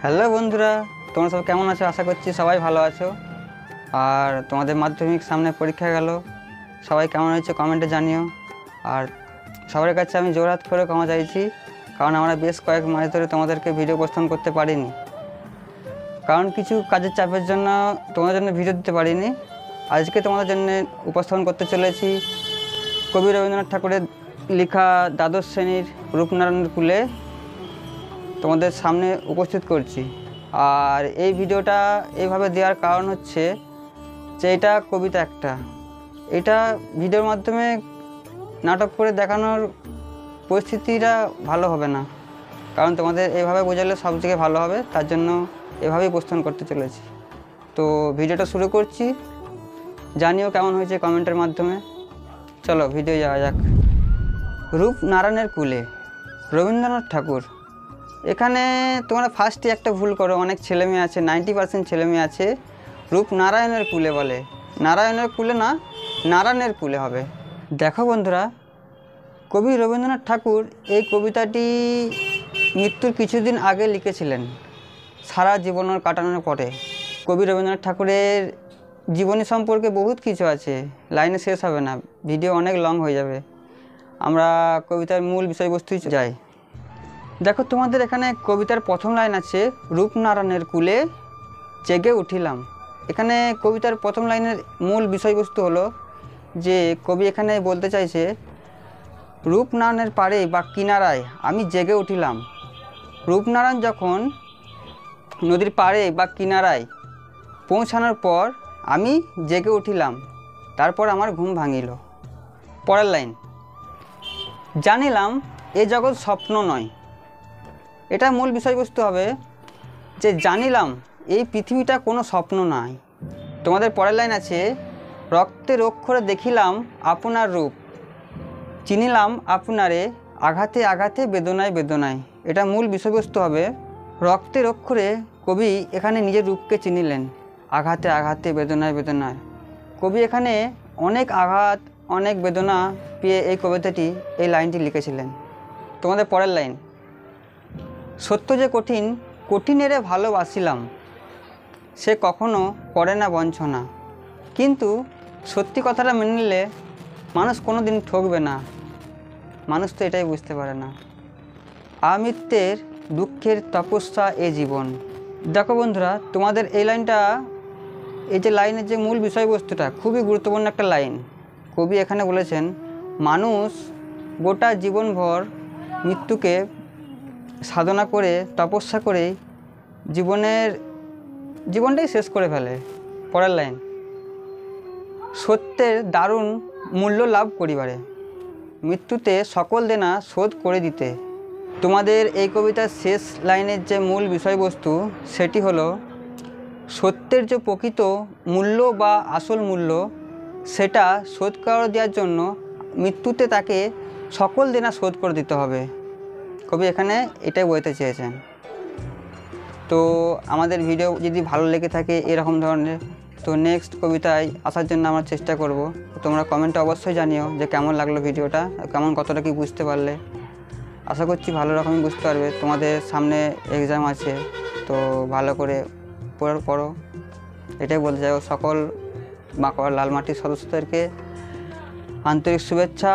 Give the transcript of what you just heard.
Hello বন্ধুরা, তোমরা সব কেমন আছো? আশা করছি সবাই ভালো আছো। আর তোমাদের মাধ্যমিক সামনে পরীক্ষা গেল, সবাই কেমন হয়েছে কমেন্টে জানিও। আর সবার কাছে আমি জোরহাত করে ক্ষমা চাইছি, কারণ আমরা বেশ কয়েক মাস ধরে তোমাদেরকে ভিডিও উপস্থাপন করতে পারিনি, কারণ কিছু কাজের চাপের জন্য তোমাদের জন্য ভিডিও দিতে পারিনি। আজকে তোমাদের জন্য উপস্থাপন করতে চলেছি কবি রবীন্দ্রনাথ ঠাকুরের লেখা দ্বাদশ শ্রেণীর রূপনারায়ণের কুলে তোমাদের সামনে উপস্থিত করছি। আর এই ভিডিওটা এইভাবে দেওয়ার কারণ হচ্ছে যে এটা কবিতা একটা, এটা ভিডিওর মাধ্যমে নাটক করে দেখানোর পরিস্থিতিটা ভালো হবে না, কারণ তোমাদের এইভাবে বোঝালে সব থেকে ভালো হবে, তার জন্য এভাবেই উপস্থাপন করতে চলেছি। তো ভিডিওটা শুরু করছি, জানিও কেমন হয়েছে কমেন্টের মাধ্যমে। চলো ভিডিও যাওয়া যাক। রূপনারায়ণের কুলে রবীন্দ্রনাথ ঠাকুর। এখানে তোমরা ফার্স্টে একটা ভুল করো, অনেক ছেলেমেয়ে আছে, 90% ছেলেমেয়ে আছে রূপনারায়ণের কুলে বলে। নারায়ণের কুলে না, নারায়ণের কুলে হবে। দেখো বন্ধুরা, কবি রবীন্দ্রনাথ ঠাকুর এই কবিতাটি মৃত্যুর কিছুদিন আগে লিখেছিলেন, সারা জীবনের কাটানোর পরে। কবি রবীন্দ্রনাথ ঠাকুরের জীবনী সম্পর্কে বহুত কিছু আছে, লাইনে শেষ হবে না, ভিডিও অনেক লং হয়ে যাবে। আমরা কবিতার মূল বিষয়বস্তু যাই। দেখো তোমাদের এখানে কবিতার প্রথম লাইন আছে, রূপনারায়ণের কুলে জেগে উঠিলাম। এখানে কবিতার প্রথম লাইনের মূল বিষয়বস্তু হলো যে কবি এখানে বলতে চাইছে রূপনারায়ণের পাড়ে বা কিনারায় আমি জেগে উঠিলাম। রূপনারায়ণ যখন নদীর পাড়ে বা কিনারায় পৌঁছানোর পর আমি জেগে উঠিলাম, তারপর আমার ঘুম ভাঙিল। পরের লাইন, জানিলাম এ জগৎ স্বপ্ন নয়। এটা মূল বিষয়বস্তু হবে যে জানিলাম এই পৃথিবীটা কোনো স্বপ্ন নয়। তোমাদের পরের লাইন আছে, রক্তের অক্ষরে দেখিলাম আপনার রূপ, চিনিলাম আপনারে আঘাতে আঘাতে বেদনায় বেদনায়। এটা মূল বিষয়বস্তু হবে। রক্তের অক্ষরে কবি এখানে নিজের রূপকে চিনিলেন, আঘাতে আঘাতে বেদনায় বেদনায়। কবি এখানে অনেক আঘাত অনেক বেদনা পেয়ে এই কবিতাটি এই লাইনটি লিখেছিলেন। তোমাদের পরের লাইন, সত্য যে কঠিন কঠিনেরে ভালোবাসিলাম, সে কখনো করে না বঞ্চনা। কিন্তু সত্যি কথাটা মেনে নিলে মানুষ কোনো দিন ঠকবে না, মানুষ তো এটাই বুঝতে পারে না। আমৃত্যের দুঃখের তপস্যা এ জীবন। দেখো বন্ধুরা, তোমাদের এই লাইনটা, এই যে লাইনের যে মূল বিষয়বস্তুটা খুবই গুরুত্বপূর্ণ একটা লাইন। কবি এখানে বলেছেন মানুষ গোটা জীবনভর মৃত্যুকে সাধনা করে তপস্যা করে জীবনটাই শেষ করে ফেলে। পরের লাইন, সত্যের দারুণ মূল্য লাভ করিবারে, মৃত্যুতে সকল দেনা শোধ করে দিতে। তোমাদের এই কবিতার শেষ লাইনের যে মূল বিষয়বস্তু সেটি হলো সত্যের যে প্রকৃত মূল্য বা আসল মূল্য সেটা শোধ করে দেওয়ার জন্য মৃত্যুতে তাকে সকল দেনা শোধ করে দিতে হবে। কবি এখানে এটাই বলতে চেয়েছেন। তো আমাদের ভিডিও যদি ভালো লেগে থাকে এরকম ধরনের, তো নেক্সট কবিতায় আসার জন্য আমরা চেষ্টা করব। তোমরা কমেন্টে অবশ্যই জানিও যে কেমন লাগলো ভিডিওটা, কেমন কতটা কি বুঝতে পারলে। আশা করছি ভালো রকমই বুঝতে পারবে। তোমাদের সামনে এক্সাম আছে, তো ভালো করে পড়ো, এটাই বলতে চাই। সকল বাঁকুড়া লালমাটির সদস্যদেরকে আন্তরিক শুভেচ্ছা